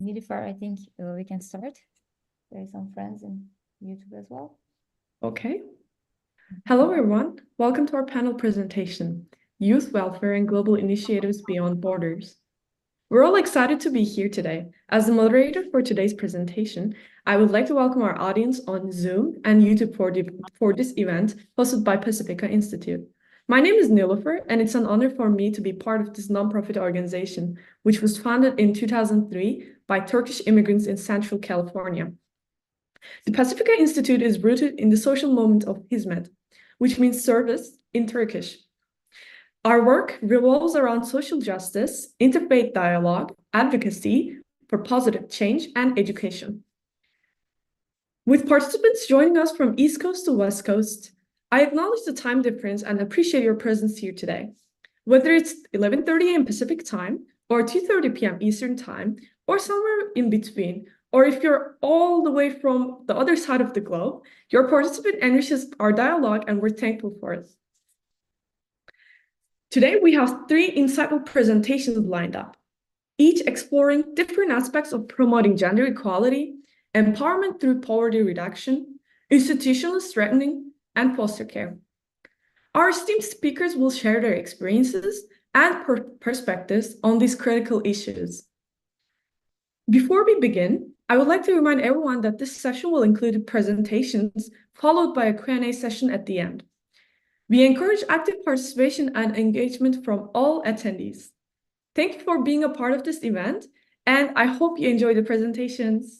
Nilüfer, I think we can start. There are some friends in YouTube as well. Okay. Hello, everyone. Welcome to our panel presentation, Youth Welfare and Global Initiatives Beyond Borders. We're all excited to be here today. As the moderator for today's presentation, I would like to welcome our audience on Zoom and YouTube for this event hosted by Pacifica Institute. My name is Nilüfer, and it's an honor for me to be part of this nonprofit organization, which was founded in 2003 by Turkish immigrants in Central California. The Pacifica Institute is rooted in the social movement of hizmet, which means service in Turkish. Our work revolves around social justice, interfaith dialogue, advocacy for positive change, and education. With participants joining us from East Coast to West Coast, I acknowledge the time difference and appreciate your presence here today. Whether it's 11:30 a.m. Pacific time or 2:30 p.m. Eastern time, or somewhere in between, or if you're all the way from the other side of the globe, your participation enriches our dialogue and we're thankful for it. Today, we have 3 insightful presentations lined up, each exploring different aspects of promoting gender equality, empowerment through poverty reduction, institutional strengthening, and foster care. Our esteemed speakers will share their experiences and perspectives on these critical issues. Before we begin, I would like to remind everyone that this session will include presentations followed by a Q&A session at the end. We encourage active participation and engagement from all attendees. Thank you for being a part of this event, and I hope you enjoy the presentations.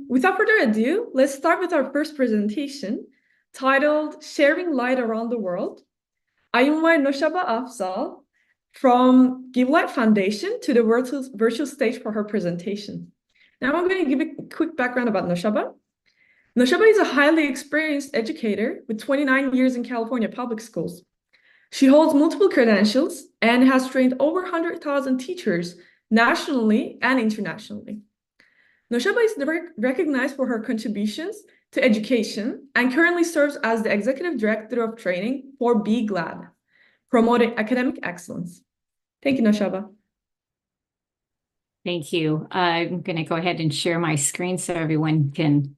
Without further ado, let's start with our first presentation, titled Sharing Light Around the World. I invite Noshaba Afzal from Give Light Foundation to the virtual stage for her presentation. Now I'm going to give a quick background about Noshaba. Noshaba is a highly experienced educator with 29 years in California public schools. She holds multiple credentials and has trained over 100,000 teachers nationally and internationally. Noshaba is recognized for her contributions to education and currently serves as the Executive Director of Training for Be Glad, promoting academic excellence. Thank you, Noshaba. Thank you. I'm going to go ahead and share my screen so everyone can.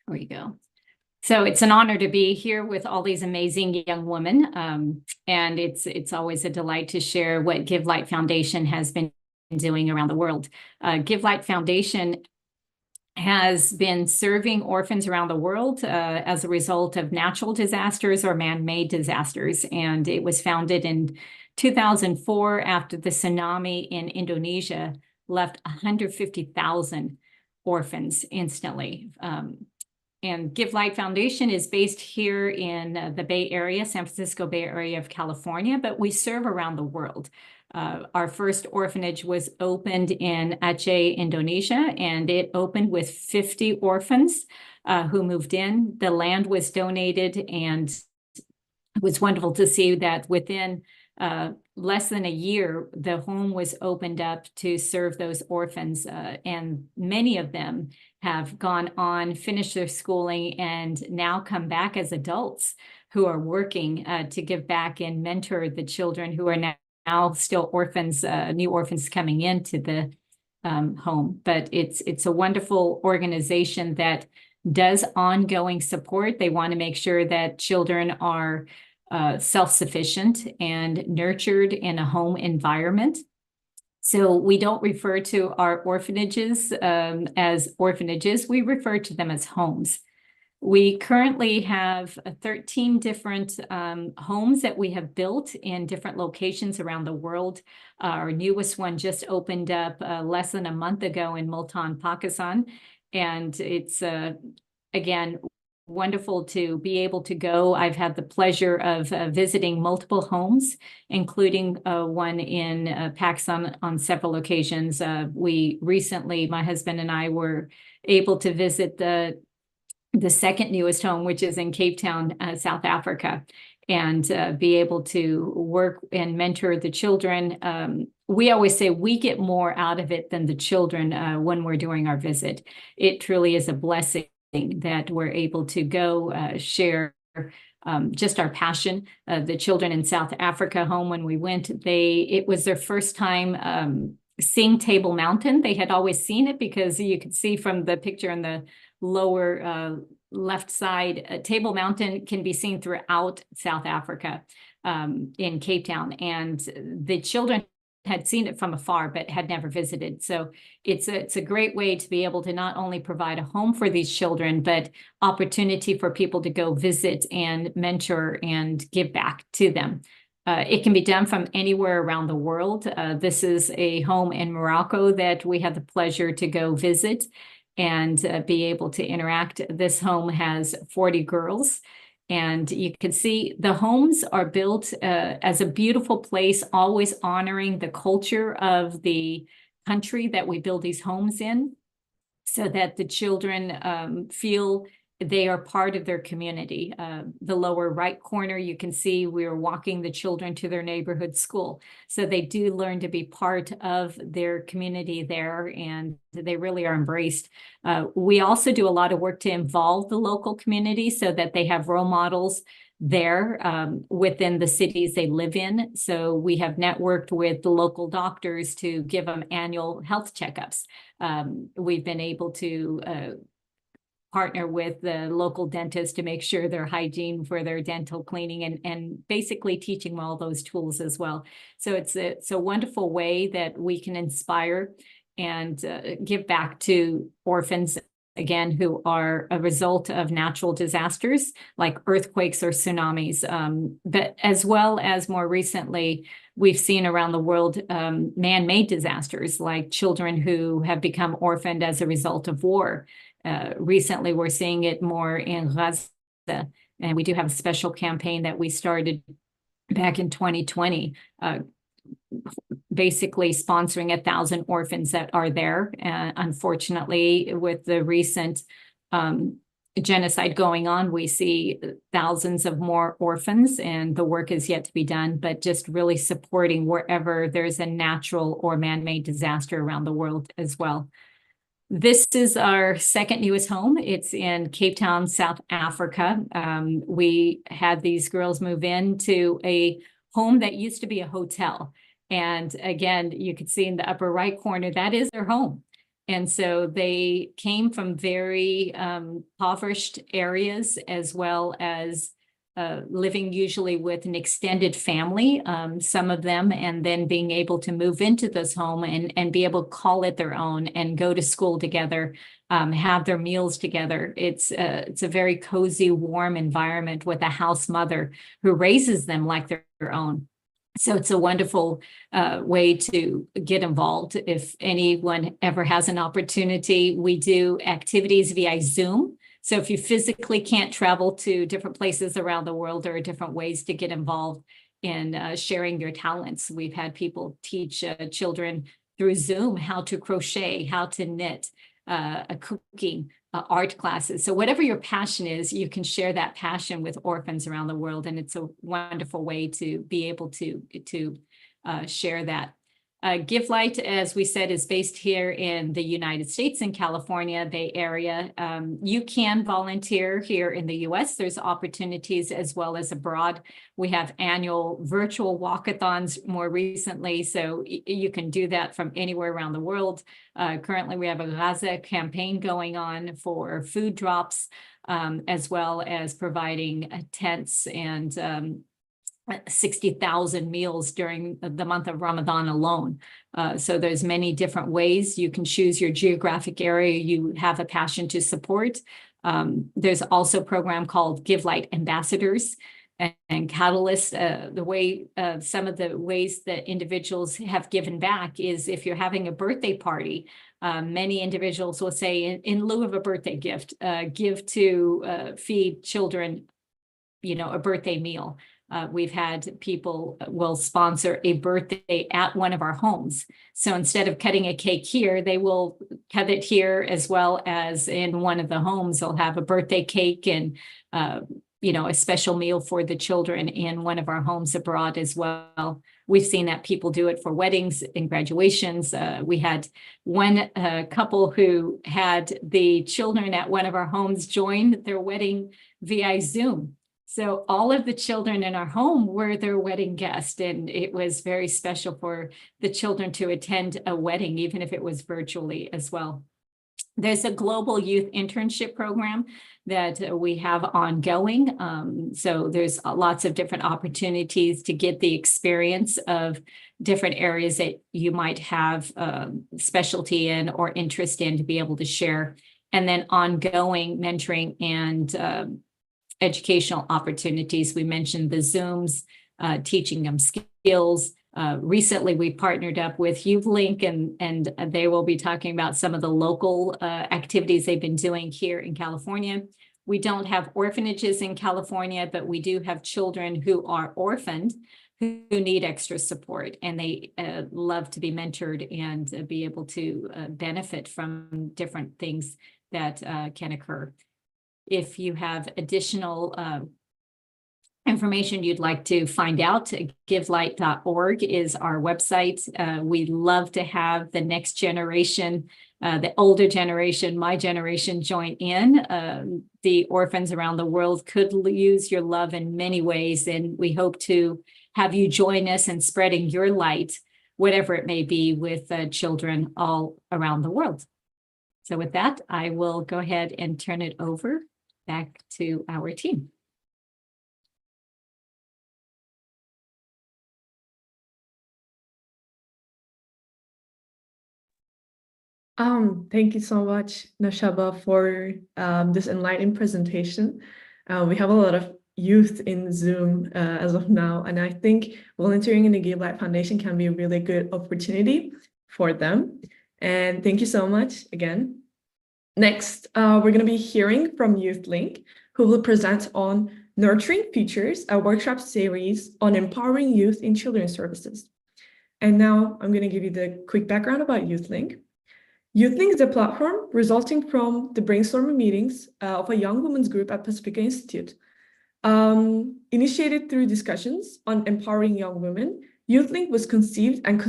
There we go. So it's an honor to be here with all these amazing young women, and it's always a delight to share what Give Light Foundation has been doing around the world. Give Light Foundation has been serving orphans around the world as a result of natural disasters or man-made disasters, and it was founded in 2004 after the tsunami in Indonesia left 150,000 orphans instantly. And Give Light Foundation is based here in the Bay Area, San Francisco Bay Area of California, but we serve around the world. Our first orphanage was opened in Aceh, Indonesia, and it opened with 50 orphans who moved in. The land was donated, and it was wonderful to see that within less than a year, the home was opened up to serve those orphans, and many of them have gone on, finished their schooling, and now come back as adults who are working to give back and mentor the children who are now still orphans, new orphans coming into the home. But it's a wonderful organization that does ongoing support. They want to make sure that children are self-sufficient and nurtured in a home environment. So we don't refer to our orphanages as orphanages. We refer to them as homes. We currently have 13 different homes that we have built in different locations around the world. Our newest one just opened up less than a month ago in Multan, Pakistan. And it's, again, wonderful to be able to go. I've had the pleasure of visiting multiple homes, including one in Pakistan on several occasions. We recently, my husband and I were able to visit the second newest home, which is in Cape Town, South Africa, and be able to work and mentor the children. We always say we get more out of it than the children when we're doing our visit. It truly is a blessing that we're able to go share just our passion. The children in South Africa home, when we went, it was their first time seeing Table Mountain. They had always seen it because you could see from the picture in the lower left side, Table Mountain can be seen throughout South Africa in Cape Town. And the children had seen it from afar, but had never visited. So it's a great way to be able to not only provide a home for these children, but opportunity for people to go visit and mentor and give back to them. It can be done from anywhere around the world. This is a home in Morocco that we had the pleasure to go visit and be able to interact. This home has 40 girls. And you can see the homes are built as a beautiful place, always honoring the culture of the country that we build these homes in, so that the children feel they are part of their community. The lower right corner, you can see we're walking the children to their neighborhood school. So they do learn to be part of their community there, and they really are embraced. We also do a lot of work to involve the local community so that they have role models there within the cities they live in. So we have networked with the local doctors to give them annual health checkups. We've been able to partner with the local dentist to make sure their hygiene for their dental cleaning, and basically teaching them all those tools as well. So it's a wonderful way that we can inspire and give back to orphans, again, who are a result of natural disasters like earthquakes or tsunamis, but as well as more recently, we've seen around the world man-made disasters like children who have become orphaned as a result of war. Recently, we're seeing it more in Gaza, and we do have a special campaign that we started back in 2020, basically sponsoring 1,000 orphans that are there. Unfortunately, with the recent genocide going on, we see thousands of more orphans, and the work is yet to be done, but just really supporting wherever there's a natural or man-made disaster around the world as well. This is our second newest home. It's in Cape Town, South Africa. We had these girls move into a home that used to be a hotel. And again, you could see in the upper right corner, that is their home. And so they came from very impoverished areas, as well as living usually with an extended family, some of them, and then being able to move into this home and be able to call it their own and go to school together, have their meals together. It's a very cozy, warm environment with a house mother who raises them like their own. So it's a wonderful way to get involved. If anyone ever has an opportunity, we do activities via Zoom. So if you physically can't travel to different places around the world, there are different ways to get involved in sharing your talents. We've had people teach children through Zoom how to crochet, how to knit, cooking, art classes. So whatever your passion is, you can share that passion with orphans around the world. And it's a wonderful way to be able to share that. GiveLight, as we said, is based here in the United States, in California, Bay Area. You can volunteer here in the US. There's opportunities as well as abroad. We have annual virtual walkathons more recently, so you can do that from anywhere around the world. Currently, we have a Gaza campaign going on for food drops, as well as providing tents and 60,000 meals during the month of Ramadan alone. So there's many different ways you can choose your geographic area you have a passion to support. There's also a program called GiveLight Ambassadors and Catalyst. Some of the ways that individuals have given back is if you're having a birthday party, many individuals will say, in lieu of a birthday gift, give to feed children, a birthday meal. We've had people will sponsor a birthday at one of our homes. So instead of cutting a cake here, they will cut it here, as well as in one of the homes, they'll have a birthday cake and, a special meal for the children in one of our homes abroad as well. We've seen that people do it for weddings and graduations. We had one couple who had the children at one of our homes join their wedding via Zoom. So all of the children in our home were their wedding guest, and it was very special for the children to attend a wedding, even if it was virtually as well. There's a global youth internship program that we have ongoing. So there's lots of different opportunities to get the experience of different areas that you might have specialty in or interest in to be able to share. And then ongoing mentoring and educational opportunities. We mentioned the Zooms, teaching them skills. Recently, we partnered up with YouthLink, and they will be talking about some of the local activities they've been doing here in California. We don't have orphanages in California, but we do have children who are orphaned who need extra support, and they love to be mentored and be able to benefit from different things that can occur. If you have additional information you'd like to find out, givelight.org is our website. We love to have the next generation, the older generation, my generation, join in. The orphans around the world could use your love in many ways, and we hope to have you join us in spreading your light, whatever it may be, with children all around the world. So with that, I will go ahead and turn it over back to our team. Thank you so much, Nashaba, for this enlightening presentation. We have a lot of youth in Zoom as of now, and I think volunteering in the Give Light Foundation can be a really good opportunity for them. And thank you so much again. Next, we're going to be hearing from YouthLink, who will present on Nurturing Futures, a workshop series on empowering youth in children's services. And now I'm going to give you the quick background about YouthLink. YouthLink is a platform resulting from the brainstorming meetings of a young women's group at Pacifica Institute. Initiated through discussions on empowering young women, YouthLink was conceived and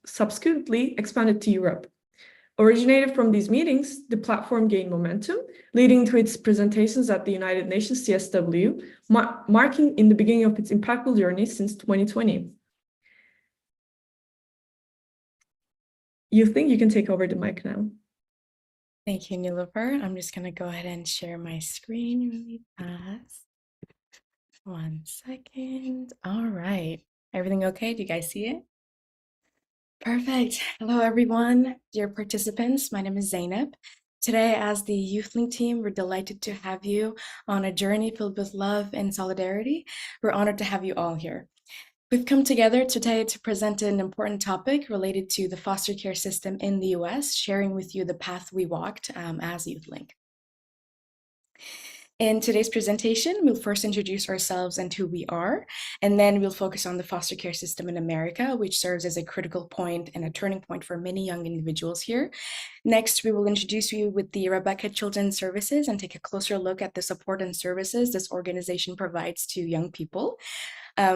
subsequently expanded to Europe. Originated from these meetings, the platform gained momentum, leading to its presentations at the United Nations CSW, marking in the beginning of its impactful journey since 2020. YouthLink, you can take over the mic now. Thank you, Nilofer. I'm just going to go ahead and share my screen really fast. 1 second. All right. Everything okay? Do you guys see it? Perfect. Hello, everyone. Dear participants, my name is Zainab. Today, as the YouthLink team, we're delighted to have you on a journey filled with love and solidarity. We're honored to have you all here. We've come together today to present an important topic related to the foster care system in the US, sharing with you the path we walked as YouthLink. In today's presentation, we'll first introduce ourselves and who we are, and then we'll focus on the foster care system in America, which serves as a critical point and a turning point for many young individuals here. Next, we will introduce you with the Rebekah Children Services and take a closer look at the support and services this organization provides to young people.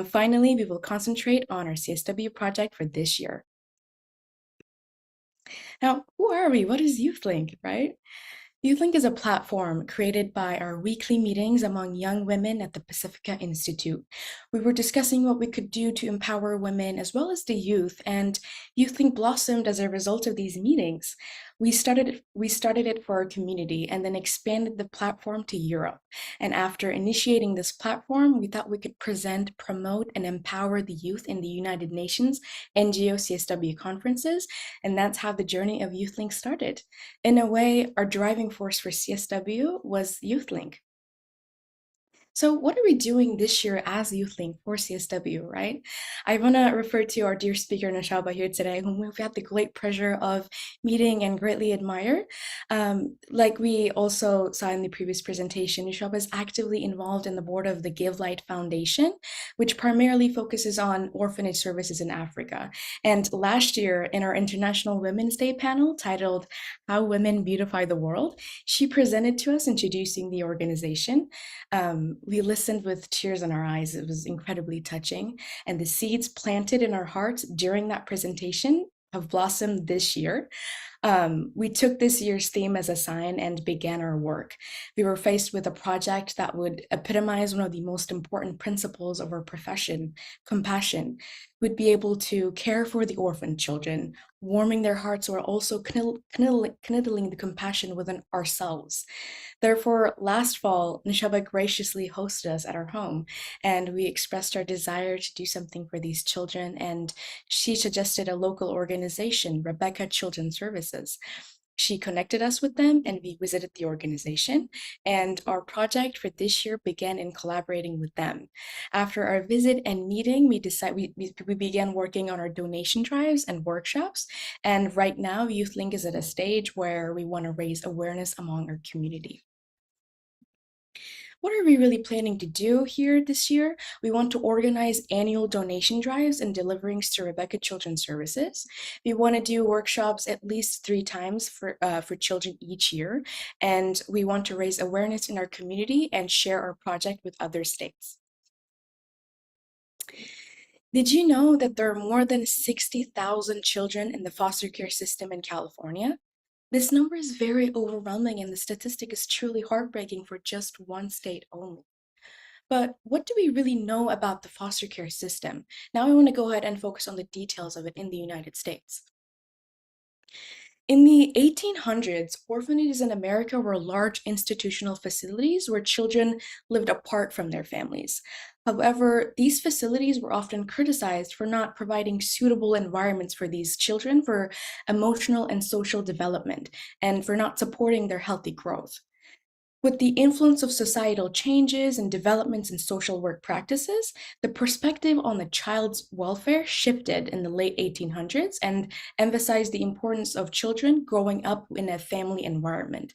Finally, we will concentrate on our CSW project for this year. Now, who are we? What is YouthLink, right? YouthLink is a platform created by our weekly meetings among young women at the Pacifica Institute. We were discussing what we could do to empower women as well as the youth, and YouthLink blossomed as a result of these meetings. We started it for our community and then expanded the platform to Europe. And after initiating this platform, we thought we could present, promote, and empower the youth in the United Nations NGO CSW conferences. And that's how the journey of YouthLink started. In a way, our driving force for CSW was YouthLink. So what are we doing this year as YouthLink for CSW, right? I want to refer to our dear speaker, Nashaba, here today, whom we've had the great pleasure of meeting and greatly admire. Like we also saw in the previous presentation, Nashaba is actively involved in the board of the Give Light Foundation, which primarily focuses on orphanage services in Africa. And last year, in our International Women's Day panel titled How Women Beautify the World, she presented to us introducing the organization. We listened with tears in our eyes. It was incredibly touching. And the seeds planted in our hearts during that presentation have blossomed this year. We took this year's theme as a sign and began our work. We were faced with a project that would epitomize one of the most important principles of our profession, compassion. We'd be able to care for the orphan children, warming their hearts while also kindling the compassion within ourselves. Therefore, last fall, Nishaba graciously hosted us at our home, and we expressed our desire to do something for these children, and she suggested a local organization, Rebekah Children Services. She connected us with them, and we visited the organization, and our project for this year began in collaborating with them. After our visit and meeting, we began working on our donation drives and workshops, and right now YouthLink is at a stage where we want to raise awareness among our community. What are we really planning to do here this year? We want to organize annual donation drives and deliverings to Rebekah Children Services. We want to do workshops at least 3 times for children each year, and we want to raise awareness in our community and share our project with other states. Did you know that there are more than 60,000 children in the foster care system in California? This number is very overwhelming, and the statistic is truly heartbreaking for just one state only. But what do we really know about the foster care system? Now I want to go ahead and focus on the details of it in the United States. In the 1800s, orphanages in America were large institutional facilities where children lived apart from their families. However, these facilities were often criticized for not providing suitable environments for these children for emotional and social development, and for not supporting their healthy growth. With the influence of societal changes and developments in social work practices, the perspective on the child's welfare shifted in the late 1800s and emphasized the importance of children growing up in a family environment.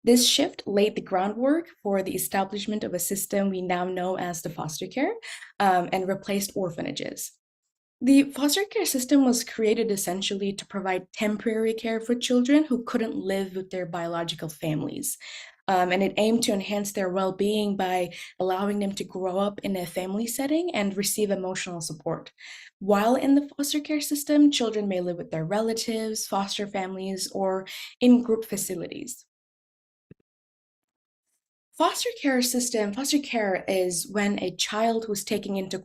This shift laid the groundwork for the establishment of a system we now know as the foster care, and replaced orphanages. The foster care system was created essentially to provide temporary care for children who couldn't live with their biological families. And it aimed to enhance their well-being by allowing them to grow up in a family setting and receive emotional support. While in the foster care system, children may live with their relatives, foster families, or in group facilities. Foster care is when a child who's taken into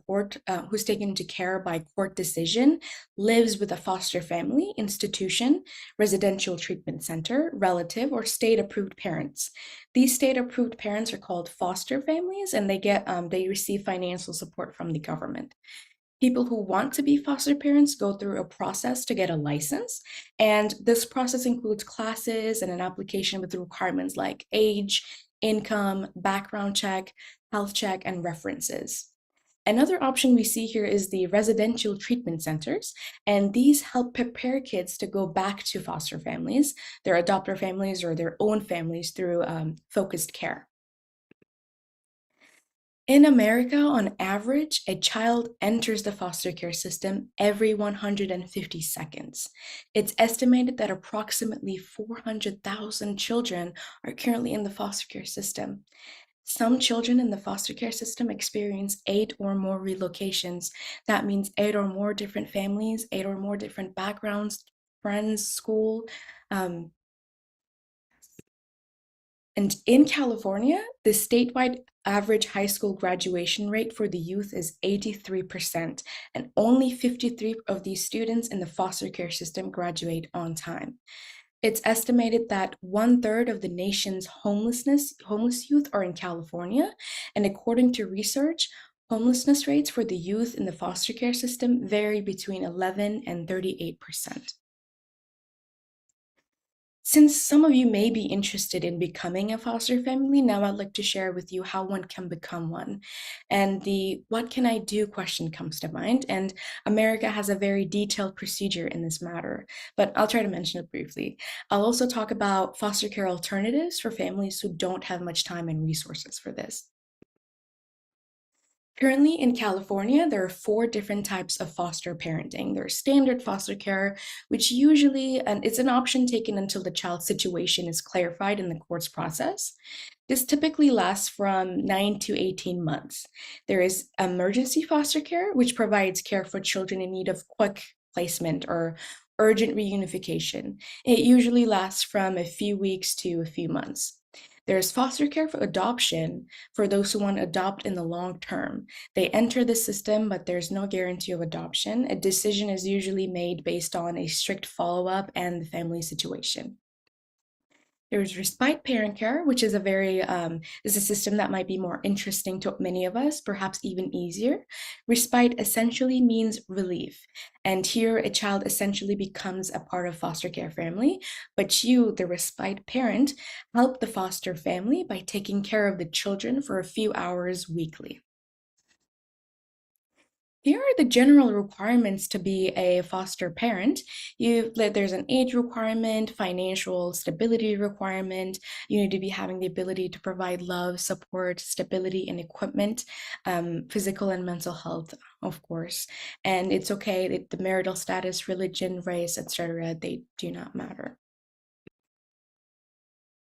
care by court decision lives with a foster family, institution, residential treatment center, relative, or state-approved parents. These state-approved parents are called foster families, and they receive financial support from the government. People who want to be foster parents go through a process to get a license, and this process includes classes and an application with requirements like age, income, background check, health check, and references. Another option we see here is the residential treatment centers, and these help prepare kids to go back to foster families, their adopter families, or their own families through focused care. In America, on average, a child enters the foster care system every 150 seconds. It's estimated that approximately 400,000 children are currently in the foster care system. Some children in the foster care system experience 8 or more relocations. That means 8 or more different families, 8 or more different backgrounds, friends, school. And in California, the statewide average high school graduation rate for the youth is 83%, and only 53 of these students in the foster care system graduate on time. It's estimated that 1/3 of the nation's homeless youth are in California, and according to research, homelessness rates for the youth in the foster care system vary between 11 and 38%. Since some of you may be interested in becoming a foster family, now I'd like to share with you how one can become one. And the "what can I do" question comes to mind, and America has a very detailed procedure in this matter, but I'll try to mention it briefly. I'll also talk about foster care alternatives for families who don't have much time and resources for this. Currently in California, there are 4 different types of foster parenting. There's standard foster care, which usually, and it's an option taken until the child's situation is clarified in the court's process. This typically lasts from 9 to 18 months. There is emergency foster care, which provides care for children in need of quick placement or urgent reunification. It usually lasts from a few weeks to a few months. There's foster care for adoption for those who want to adopt in the long term. They enter the system, but there's no guarantee of adoption. A decision is usually made based on a strict follow-up and the family situation. There's respite parent care, which is is a system that might be more interesting to many of us, perhaps even easier. Respite essentially means relief. And here a child essentially becomes a part of foster care family, but you, the respite parent, help the foster family by taking care of the children for a few hours weekly. Here are the general requirements to be a foster parent. There's an age requirement, financial stability requirement. You need to be having the ability to provide love, support, stability, and equipment, physical and mental health, of course. And it's okay that the marital status, religion, race, etc., they do not matter.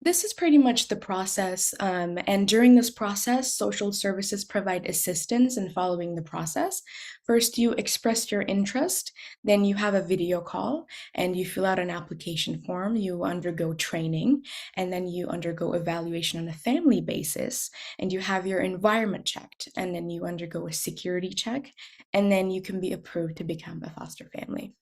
This is pretty much the process, and during this process, social services provide assistance in following the process. First, you express your interest, then you have a video call, and you fill out an application form, you undergo training, and then you undergo evaluation on a family basis, and you have your environment checked, and then you undergo a security check, and then you can be approved to become a foster family.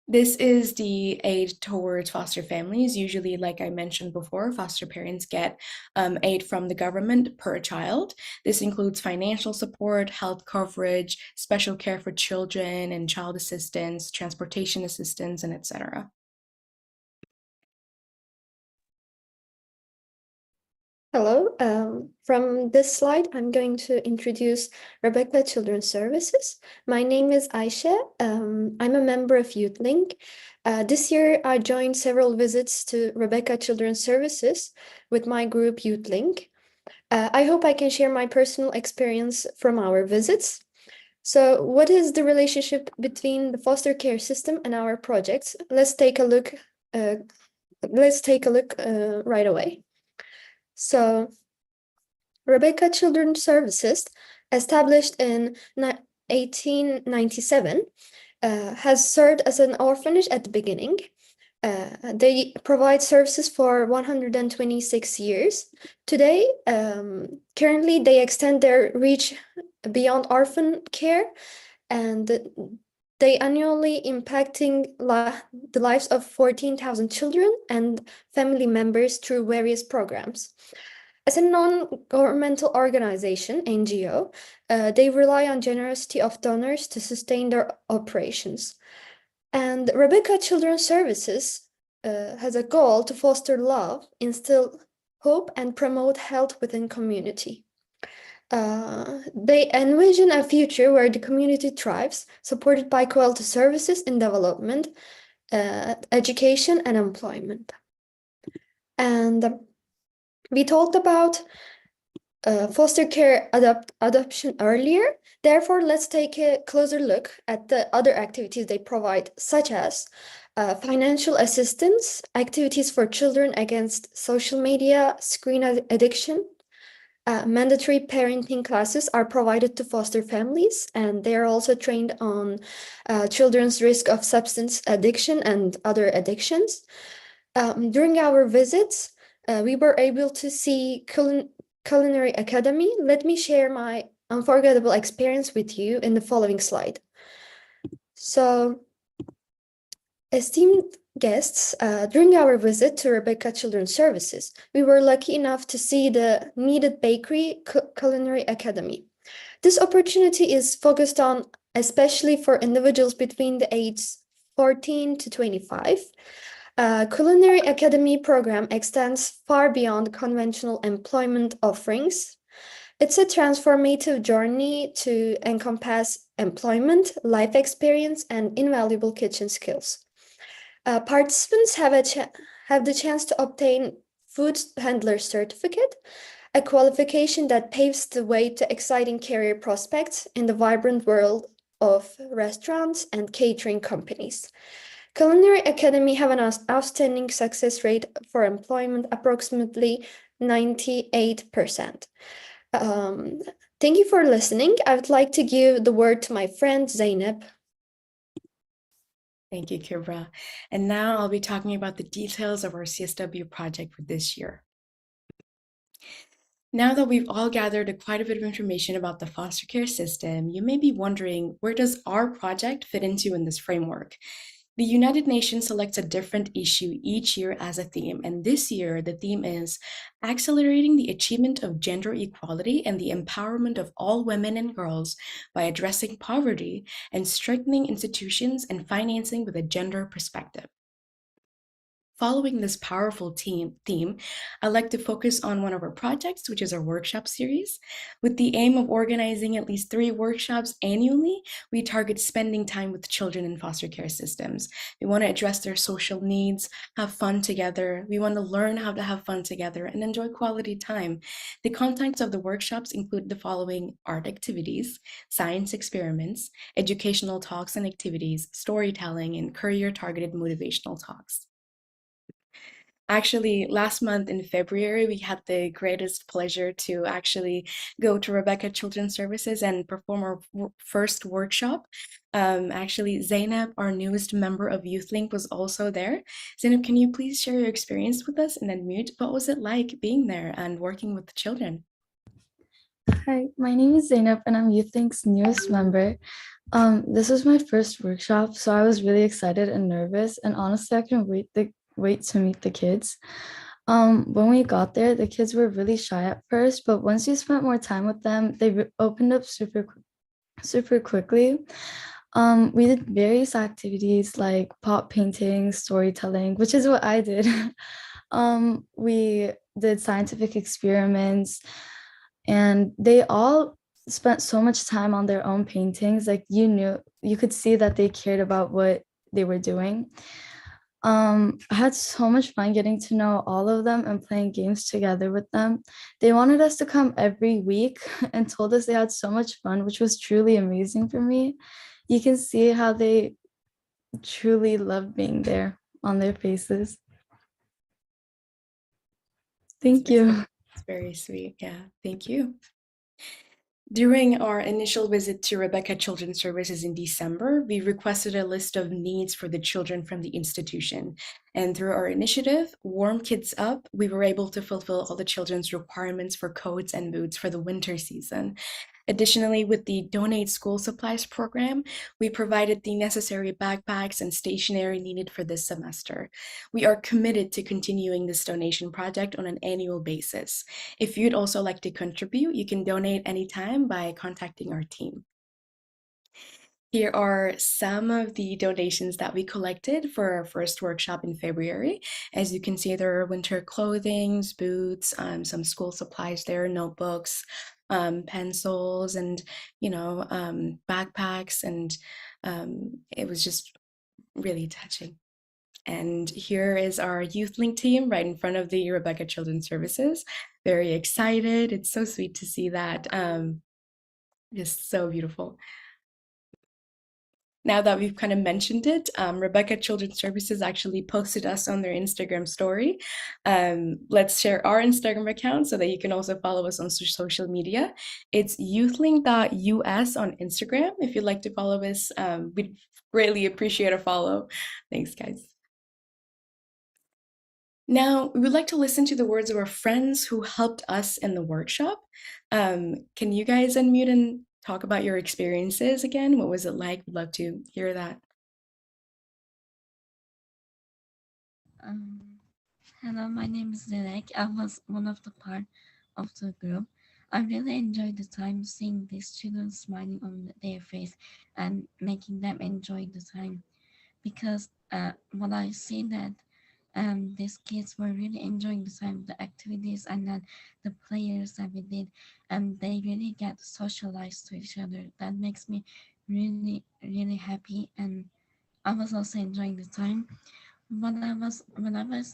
This is the aid towards foster families. Usually, like I mentioned before, foster parents get aid from the government per child. This includes financial support, health coverage, special care for children and child assistance, transportation assistance, and etc. Hello. From this slide, I'm going to introduce Rebekah Children Services. My name is Aisha. I'm a member of YouthLink. This year, I joined several visits to Rebekah Children Services with my group YouthLink. I hope I can share my personal experience from our visits. So what is the relationship between the foster care system and our projects? Let's take a look right away. So, Rebekah Children Services, established in 1897, has served as an orphanage at the beginning. They provide services for 126 years. Today, currently, they extend their reach beyond orphan care, and they annually impacting the lives of 14,000 children and family members through various programs. As a non-governmental organization, NGO, they rely on generosity of donors to sustain their operations. And Rebekah Children Services has a goal to foster love, instill hope, and promote health within community. They envision a future where the community thrives, supported by quality services in development, education, and employment. And we talked about foster care adoption earlier. Therefore, let's take a closer look at the other activities they provide, such as financial assistance, activities for children against social media, screen addiction. Mandatory parenting classes are provided to foster families, and they are also trained on children's risk of substance addiction and other addictions. During our visits, we were able to see Culinary Academy. Let me share my unforgettable experience with you in the following slide. So, esteemed guests, during our visit to Rebekah Children Services, we were lucky enough to see the needed bakery Culinary Academy. This opportunity is focused on especially for individuals between the ages 14 to 25. Culinary Academy program extends far beyond conventional employment offerings. It's a transformative journey to encompass employment, life experience, and invaluable kitchen skills. Participants have the chance to obtain food handler certificate, a qualification that paves the way to exciting career prospects in the vibrant world of restaurants and catering companies. Culinary Academy have an outstanding success rate for employment, approximately 98%. Thank you for listening. I would like to give the word to my friend Zainab. Thank you, Kibra. And now I'll be talking about the details of our CSW project for this year. Now that we've all gathered quite a bit of information about the foster care system, you may be wondering, where does our project fit into in this framework? The United Nations selects a different issue each year as a theme, and this year the theme is accelerating the achievement of gender equality and the empowerment of all women and girls by addressing poverty and strengthening institutions and financing with a gender perspective. Following this powerful theme, I'd like to focus on one of our projects, which is our workshop series. With the aim of organizing at least 3 workshops annually, we target spending time with children in foster care systems. We want to address their social needs, have fun together. We want to learn how to have fun together and enjoy quality time. The contents of the workshops include the following: art activities, science experiments, educational talks and activities, storytelling, and career-targeted motivational talks. Actually, last month in February, we had the greatest pleasure to actually go to Rebekah Children Services and perform our first workshop. Actually, Zainab, our newest member of YouthLink, was also there. Zainab, can you please share your experience with us and unmute? What was it like being there and working with the children? Hi, my name is Zainab and I'm YouthLink's newest member. This was my first workshop, so I was really excited and nervous, and honestly, I couldn't wait to meet the kids. When we got there, the kids were really shy at first, but once you spent more time with them, they opened up super quickly. We did various activities like pop painting, storytelling, which is what I did. We did scientific experiments, and they all spent so much time on their own paintings. Like, you could see that they cared about what they were doing. I had so much fun getting to know all of them and playing games together with them. They wanted us to come every week and told us they had so much fun, which was truly amazing for me. You can see how they truly love being there on their faces. Thank you. It's very sweet. Yeah, thank you. During our initial visit to Rebekah Children Services in December, we requested a list of needs for the children from the institution. And through our initiative, Warm Kids Up, we were able to fulfill all the children's requirements for coats and boots for the winter season. Additionally, with the Donate School Supplies program, we provided the necessary backpacks and stationery needed for this semester. We are committed to continuing this donation project on an annual basis. If you'd also like to contribute, you can donate anytime by contacting our team. Here are some of the donations that we collected for our first workshop in February. As you can see, there are winter clothing, boots, some school supplies there, notebooks, pencils, and backpacks, and it was just really touching. And here is our YouthLink team right in front of the Rebekah Children Services. Very excited. It's so sweet to see that. Just so beautiful. Now that we've kind of mentioned it, Rebekah Children Services actually posted us on their Instagram story. Let's share our Instagram account so that you can also follow us on social media. It's youthlink.us on Instagram. If you'd like to follow us, we'd greatly appreciate a follow. Thanks, guys. Now, we would like to listen to the words of our friends who helped us in the workshop. Can you guys unmute and talk about your experiences again? What was it like? We'd love to hear that. Hello, my name is Dilek. I was one of the part of the group. I really enjoyed the time seeing these children smiling on their face and making them enjoy the time, because what I see that these kids were really enjoying the time, the activities, and then the players that we did, and they really get socialized to each other. That makes me really happy, and I was also enjoying the time. When I was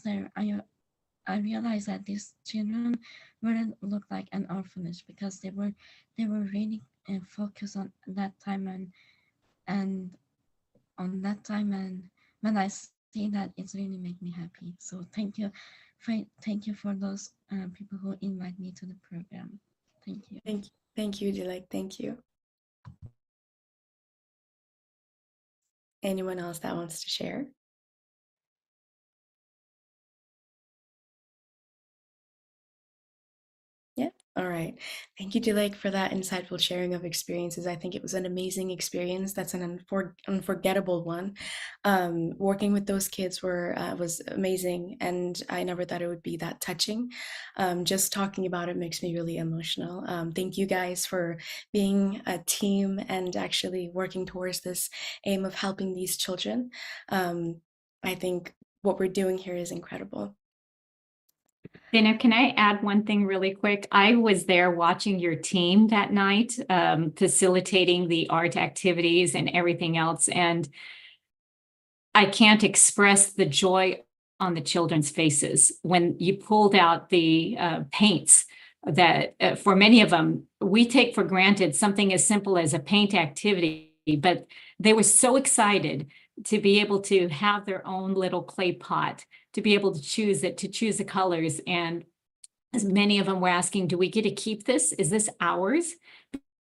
there, I realized that these children wouldn't look like an orphanage, because they were really focused on that time, and on that time, and when I see that, it's really made me happy. So thank you for those people who invite me to the program. Thank you. Thank you, Dilek. Thank you. Anyone else that wants to share? Yeah. All right. Thank you, Dilek, for that insightful sharing of experiences. I think it was an amazing experience. That's an unforgettable one. Working with those kids was amazing, and I never thought it would be that touching. Just talking about it makes me really emotional. Thank you guys for being a team and actually working towards this aim of helping these children. I think what we're doing here is incredible. Dana, can I add one thing really quick? I was there watching your team that night, facilitating the art activities and everything else. And I can't express the joy on the children's faces when you pulled out the paints that for many of them, we take for granted something as simple as a paint activity, but they were so excited to be able to have their own little clay pot, to be able to choose it, to choose the colors. And as many of them were asking, do we get to keep this? Is this ours?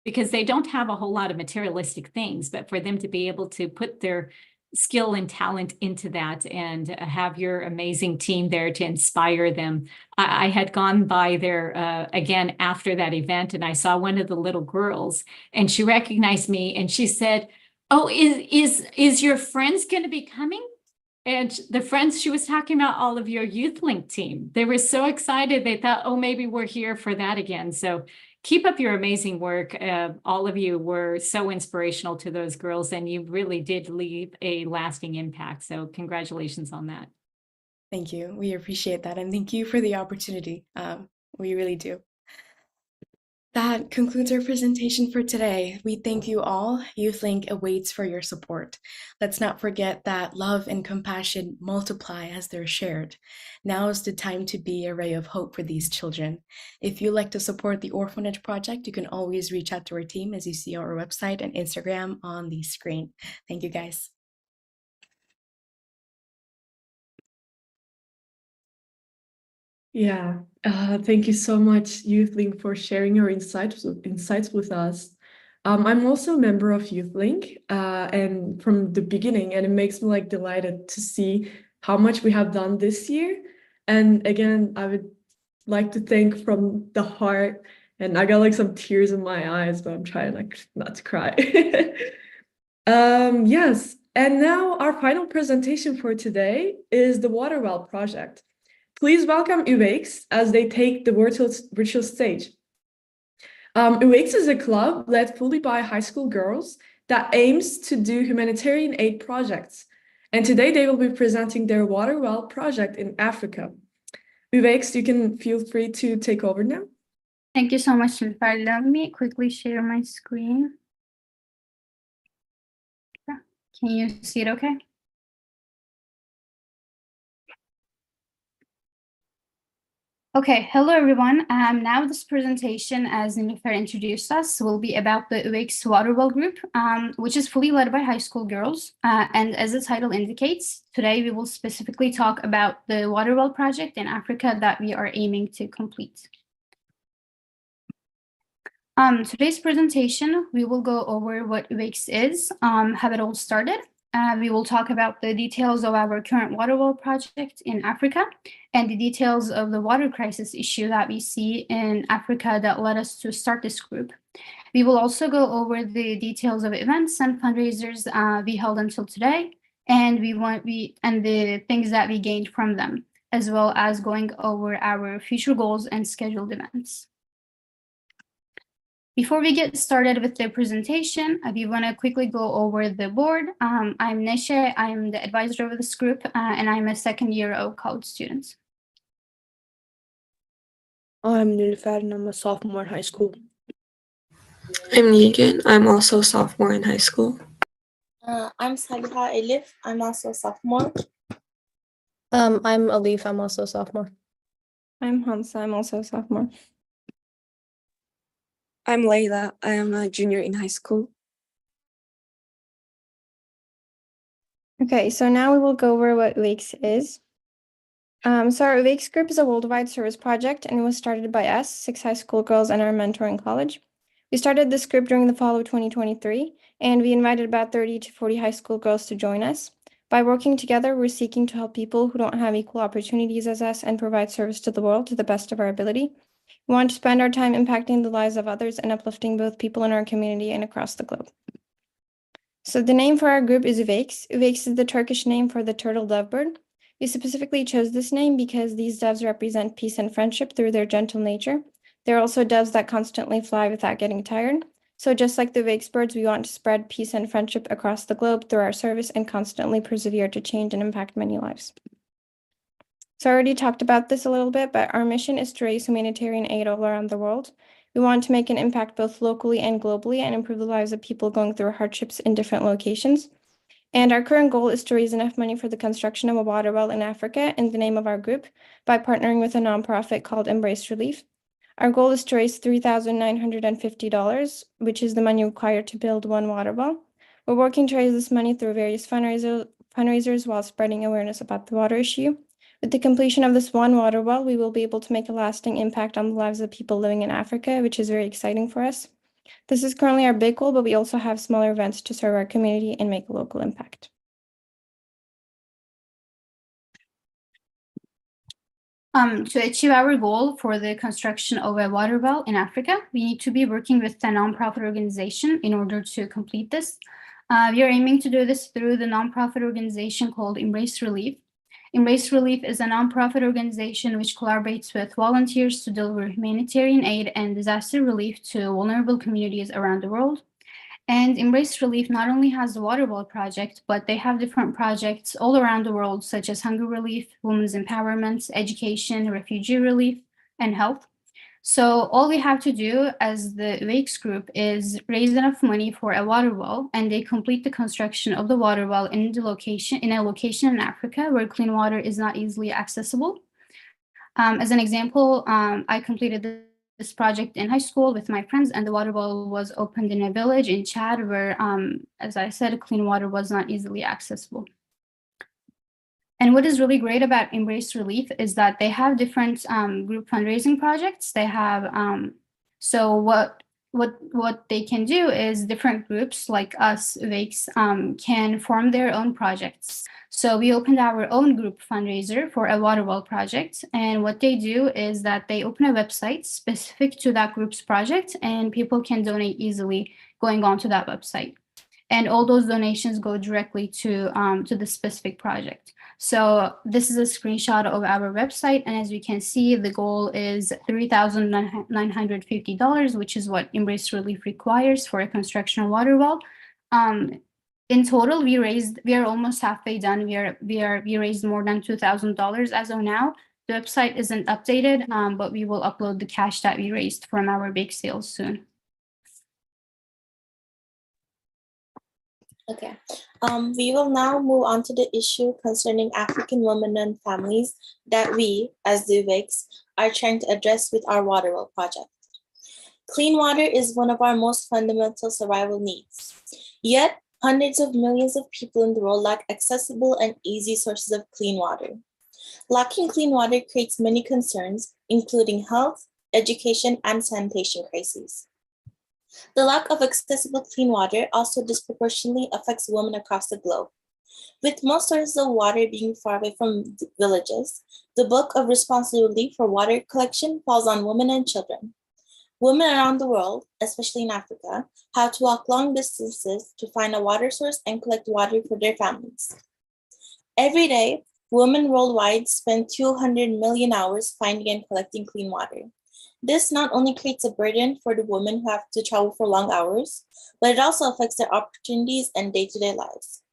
Because they don't have a whole lot of materialistic things, but for them to be able to put their skill and talent into that and have your amazing team there to inspire them. I had gone by there again after that event, and I saw one of the little girls, and she recognized me, and she said, "Oh, is your friends going to be coming?" And the friends, she was talking about all of your YouthLink team. They were so excited. They thought, oh, maybe we're here for that again. So keep up your amazing work. All of you were so inspirational to those girls, and you really did leave a lasting impact. So congratulations on that. Thank you. We appreciate that. And thank you for the opportunity. We really do. That concludes our presentation for today. We thank you all. YouthLink awaits for your support. Let's not forget that love and compassion multiply as they're shared. Now is the time to be a ray of hope for these children. If you'd like to support the Orphanage Project, you can always reach out to our team as you see on our website and Instagram on the screen. Thank you, guys. Yeah, thank you so much, YouthLink, for sharing your insights with us. I'm also a member of YouthLink, and from the beginning, and it makes me delighted to see how much we have done this year. And again, I would like to thank from the heart, and I got some tears in my eyes, but I'm trying not to cry. Yes, and now our final presentation for today is the Water Well project. Please welcome UX as they take the virtual stage. UX is a club led fully by high school girls that aims to do humanitarian aid projects. And today they will be presenting their Water Well project in Africa. UX, you can feel free to take over now. Thank you so much, Nilüfer. Let me quickly share my screen. Can you see it okay? Okay, hello everyone. Now this presentation, as Nilüfer introduced us, will be about the UX Water Well group, which is fully led by high school girls. And as the title indicates, today we will specifically talk about the Water Well project in Africa that we are aiming to complete. Today's presentation, we will go over what UX is, how it all started. We will talk about the details of our current Water Well project in Africa and the details of the water crisis issue that we see in Africa that led us to start this group. We will also go over the details of events and fundraisers we held until today, and the things that we gained from them, as well as going over our future goals and scheduled events. Before we get started with the presentation, we want to quickly go over the board. I'm Neşe, I'm the advisor of this group, and I'm a second year of college student. I'm Nilüfer and I'm a sophomore in high school. I'm Negan. I'm also a sophomore in high school. I'm Saliha Elif. I'm also a sophomore. I'm Alif. I'm also a sophomore. I'm Hamza. I'm also a sophomore. I'm Layla. I am a junior in high school. Okay, so now we will go over what UX is. So our UX group is a worldwide service project, and it was started by us, 6 high school girls and our mentor in college. We started this group during the fall of 2023, and we invited about 30 to 40 high school girls to join us. By working together, we're seeking to help people who don't have equal opportunities as us and provide service to the world to the best of our ability. We want to spend our time impacting the lives of others and uplifting both people in our community and across the globe. So the name for our group is Uveks. Uveks is the Turkish name for the turtle dove bird. We specifically chose this name because these doves represent peace and friendship through their gentle nature. They're also doves that constantly fly without getting tired. So just like the Uveks birds, we want to spread peace and friendship across the globe through our service and constantly persevere to change and impact many lives. So I already talked about this a little bit, but our mission is to raise humanitarian aid all around the world. We want to make an impact both locally and globally and improve the lives of people going through hardships in different locations. And our current goal is to raise enough money for the construction of a water well in Africa in the name of our group by partnering with a nonprofit called Embrace Relief. Our goal is to raise $3,950, which is the money required to build one water well. We're working to raise this money through various fundraisers while spreading awareness about the water issue. With the completion of this one water well, we will be able to make a lasting impact on the lives of people living in Africa, which is very exciting for us. This is currently our big goal, but we also have smaller events to serve our community and make a local impact. To achieve our goal for the construction of a water well in Africa, we need to be working with a nonprofit organization in order to complete this. We are aiming to do this through the nonprofit organization called Embrace Relief. Embrace Relief is a nonprofit organization which collaborates with volunteers to deliver humanitarian aid and disaster relief to vulnerable communities around the world. And Embrace Relief not only has the water well project, but they have different projects all around the world, such as hunger relief, women's empowerment, education, refugee relief, and health. So all we have to do as the Wakes group is raise enough money for a water well, and they complete the construction of the water well in a location in Africa where clean water is not easily accessible. As an example, I completed this project in high school with my friends, and the water well was opened in a village in Chad where, as I said, clean water was not easily accessible. And what is really great about Embrace Relief is that they have different group fundraising projects. They have, so what they can do is different groups like us, Wakes, can form their own projects. So we opened our own group fundraiser for a water well project. And what they do is that they open a website specific to that group's project, and people can donate easily going onto that website. And all those donations go directly to the specific project. So this is a screenshot of our website. And as we can see, the goal is $3,950, which is what Embrace Relief requires for a construction water well. In total, we are almost halfway done. We raised more than $2,000 as of now. The website isn't updated, but we will upload the cash that we raised from our bake sales soon. Okay, we will now move on to the issue concerning African women and families that we, as the Wakes, are trying to address with our water well project. Clean water is one of our most fundamental survival needs. Yet, hundreds of millions of people in the world lack accessible and easy sources of clean water. Lacking clean water creates many concerns, including health, education, and sanitation crises. The lack of accessible clean water also disproportionately affects women across the globe. With most sources of water being far away from villages, the bulk of responsibility for water collection falls on women and children. Women around the world, especially in Africa, have to walk long distances to find a water source and collect water for their families. Every day, women worldwide spend 200 million hours finding and collecting clean water. This not only creates a burden for the women who have to travel for long hours, but it also affects their opportunities and day-to-day lives.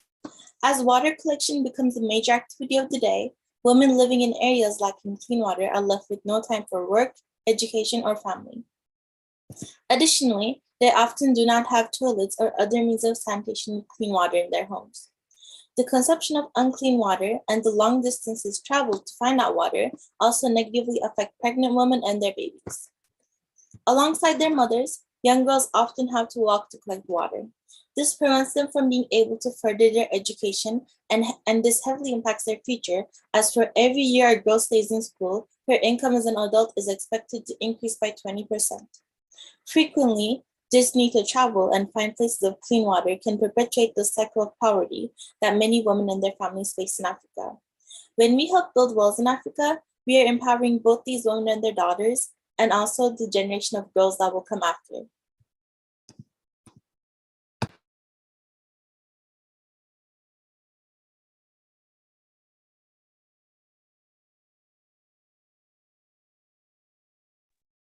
As water collection becomes a major activity of the day, women living in areas lacking clean water are left with no time for work, education, or family. Additionally, they often do not have toilets or other means of sanitation with clean water in their homes. The consumption of unclean water and the long distances traveled to find that water also negatively affect pregnant women and their babies. Alongside their mothers, young girls often have to walk to collect water. This prevents them from being able to further their education, and this heavily impacts their future, as for every year a girl stays in school, her income as an adult is expected to increase by 20%. Frequently, This need to travel and find places of clean water can perpetuate the cycle of poverty that many women and their families face in Africa. When we help build wells in Africa, we are empowering both these women and their daughters, and also the generation of girls that will come after.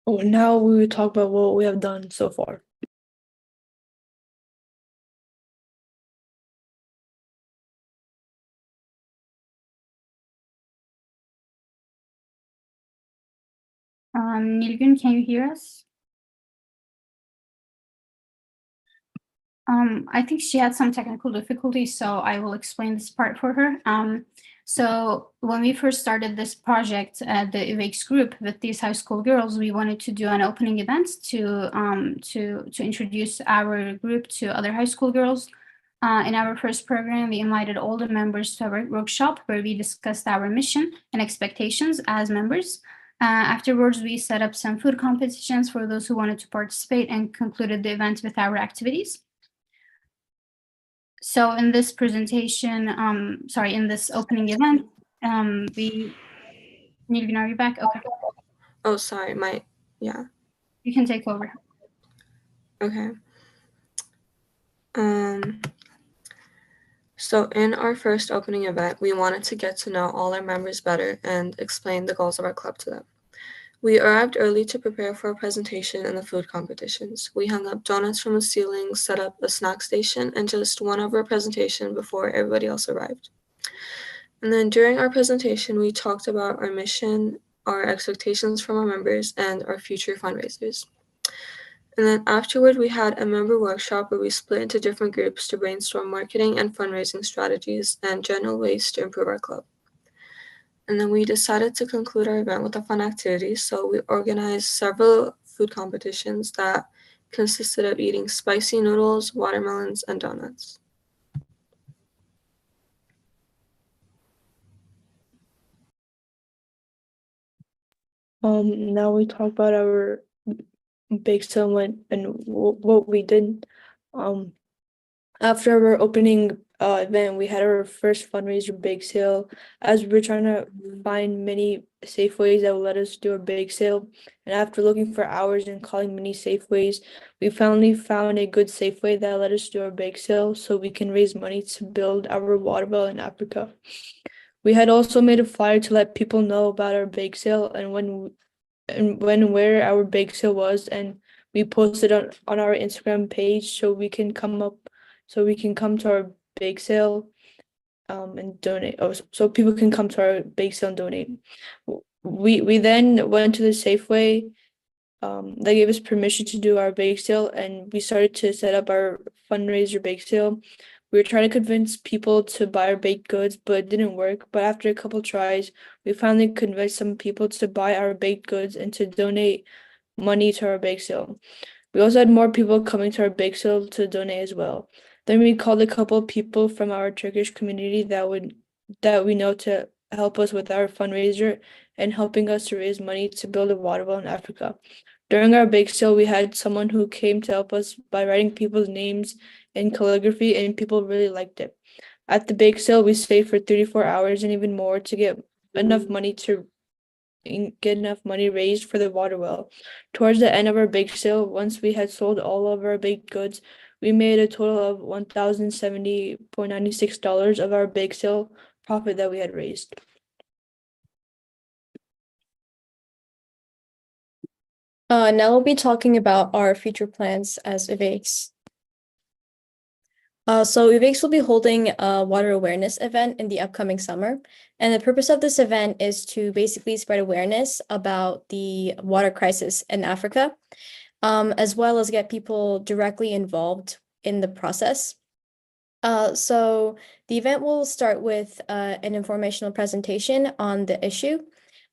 Oh, now we will talk about what we have done so far. Nilgün, can you hear us? I think she had some technical difficulties, so I will explain this part for her. So when we first started this project at the UVX group with these high school girls, we wanted to do an opening event to introduce our group to other high school girls. In our first program, we invited all the members to our workshop where we discussed our mission and expectations as members. Afterwards, we set up some food competitions for those who wanted to participate and concluded the event with our activities. So in this presentation, in this opening event, Nilgün, are you back? Okay. Oh, sorry, yeah. You can take over. Okay. So in our first opening event, we wanted to get to know all our members better and explain the goals of our club to them. We arrived early to prepare for a presentation in the food competitions. We hung up donuts from the ceiling, set up a snack station, and just went over a presentation before everybody else arrived. And then during our presentation, we talked about our mission, our expectations from our members, and our future fundraisers. And then afterward, we had a member workshop where we split into different groups to brainstorm marketing and fundraising strategies and general ways to improve our club. And then we decided to conclude our event with a fun activity, so we organized several food competitions that consisted of eating spicy noodles, watermelons, and donuts. Now we talk about our bake sale and what we did. After our opening event, we had our first fundraiser bake sale as we were trying to find many Safeways that would let us do a bake sale. And after looking for hours and calling many Safeways, we finally found a good Safeway that let us do our bake sale so we can raise money to build our water well in Africa. We had also made a flyer to let people know about our bake sale and where our bake sale was, and we posted on our Instagram page so we can come to our bake sale and donate. So people can come to our bake sale and donate. We then went to the Safeway. They gave us permission to do our bake sale, and we started to set up our fundraiser bake sale. We were trying to convince people to buy our baked goods, but it didn't work. But after a couple tries, we finally convinced some people to buy our baked goods and to donate money to our bake sale. We also had more people coming to our bake sale to donate as well. Then we called a couple of people from our Turkish community that we know to help us with our fundraiser and helping us to raise money to build a water well in Africa. During our bake sale, we had someone who came to help us by writing people's names in calligraphy, and people really liked it. At the bake sale, we stayed for 34 hours and even more to get enough money raised for the water well. Towards the end of our bake sale, once we had sold all of our baked goods, we made a total of $1,070.96 of our bake sale profit that we had raised. Now we'll be talking about our future plans as UVX. So UVX will be holding a water awareness event in the upcoming summer. And the purpose of this event is to basically spread awareness about the water crisis in Africa, as well as get people directly involved in the process. So the event will start with an informational presentation on the issue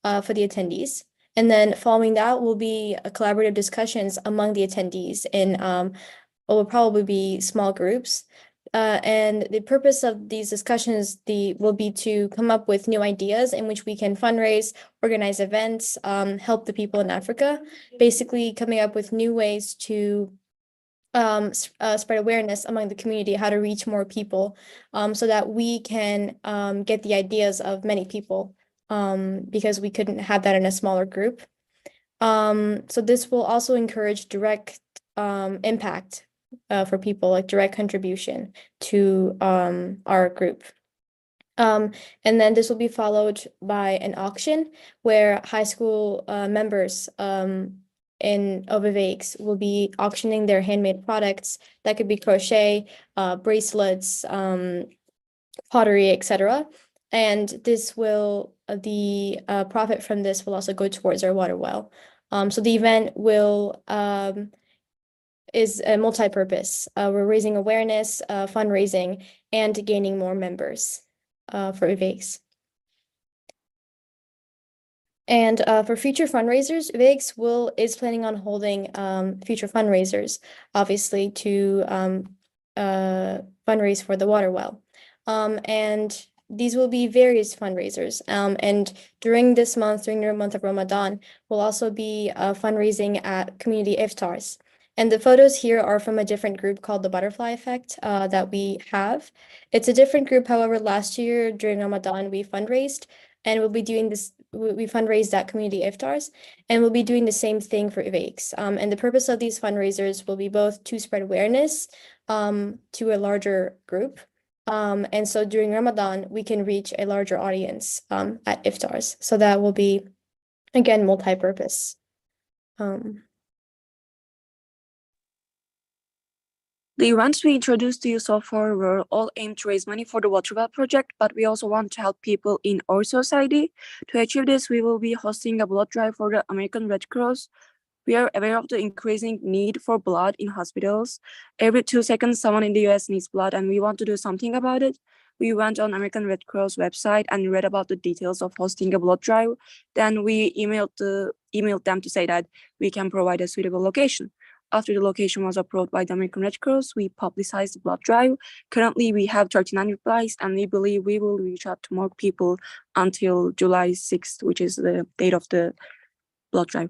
for the attendees. And then following that will be collaborative discussions among the attendees in what will probably be small groups. And the purpose of these discussions will be to come up with new ideas in which we can fundraise, organize events, help the people in Africa, basically coming up with new ways to spread awareness among the community, how to reach more people, so that we can get the ideas of many people, because we couldn't have that in a smaller group. So this will also encourage direct impact for people, like direct contribution to our group. And then this will be followed by an auction where high school members in Overweiks will be auctioning their handmade products. That could be crochet, bracelets, pottery, etc. And this will, the profit from this will also go towards our water well. So the event will is a multi-purpose. We're raising awareness, fundraising, and gaining more members for Overweiks. And for future fundraisers, Overweiks is planning on holding future fundraisers, obviously, to fundraise for the water well. And these will be various fundraisers. And during this month, during the month of Ramadan, we'll also be fundraising at community iftars. And the photos here are from a different group called the Butterfly Effect that we have. It's a different group. However, last year during Ramadan, we fundraised, and we'll be doing this. We fundraised at community iftars, and we'll be doing the same thing for Overweiks. And the purpose of these fundraisers will be both to spread awareness to a larger group. And so during Ramadan, we can reach a larger audience at iftars. So that will be, again, multi-purpose. The events we introduced to you so far were all aimed to raise money for the Water Well project, but we also want to help people in our society. To achieve this, we will be hosting a blood drive for the American Red Cross. We are aware of the increasing need for blood in hospitals. Every 2 seconds, someone in the US needs blood, and we want to do something about it. We went on American Red Cross website and read about the details of hosting a blood drive. Then we emailed them to say that we can provide a suitable location. After the location was approved by the American Red Cross, we publicized the blood drive. Currently, we have 39 replies, and we believe we will reach out to more people until July 6th, which is the date of the blood drive.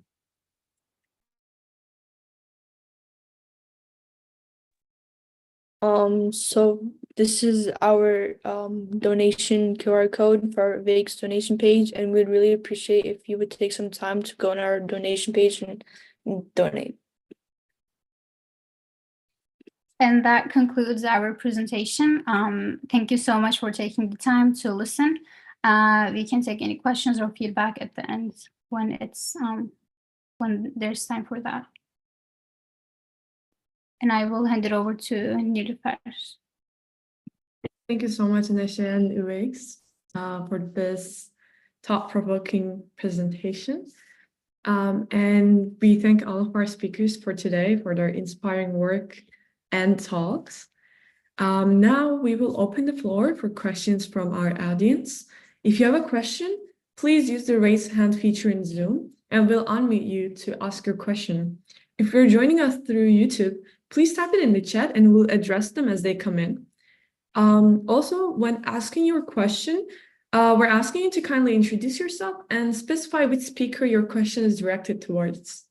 So this is our donation QR code for our Overweiks donation page, and we'd really appreciate if you would take some time to go on our donation page and donate. And that concludes our presentation. Thank you so much for taking the time to listen. We can take any questions or feedback at the end when it's when there's time for that. And I will hand it over to Nilüfer. Thank you so much, Neşe and Overweiks, for this thought-provoking presentation. And we thank all of our speakers for today for their inspiring work and talks. Now we will open the floor for questions from our audience. If you have a question, please use the raise hand feature in Zoom, and we'll unmute you to ask your question. If you're joining us through YouTube, please type it in the chat and we'll address them as they come in. Also, when asking your question, we're asking you to kindly introduce yourself and specify which speaker your question is directed towards.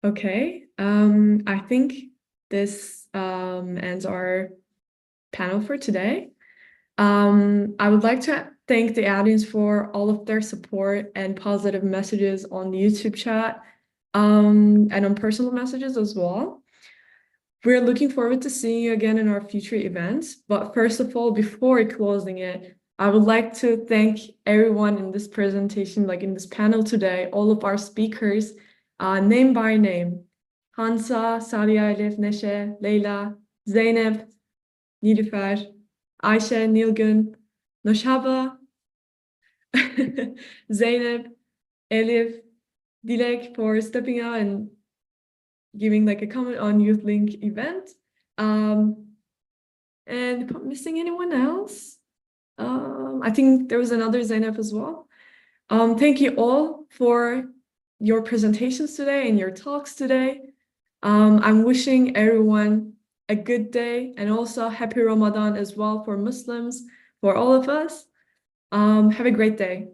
Okay, I think this ends our panel for today. I would like to thank the audience for all of their support and positive messages on the YouTube chat and on personal messages as well. We're looking forward to seeing you again in our future events. But first of all, before closing it, I would like to thank everyone in this presentation, like in this panel today, all of our speakers, name by name. Hansa, Sadia, Elif, Neşe, Leyla, Zeynep, Nilüfer, Ayşe, Nilgün, Noshaba, Zeynep, Elif, Dilek for stepping out and giving like a comment on YouthLink event. And missing anyone else? I think there was another Zeynep as well. Thank you all for your presentations today and your talks today. I'm wishing everyone a good day and also happy Ramadan as well for Muslims, for all of us. Have a great day.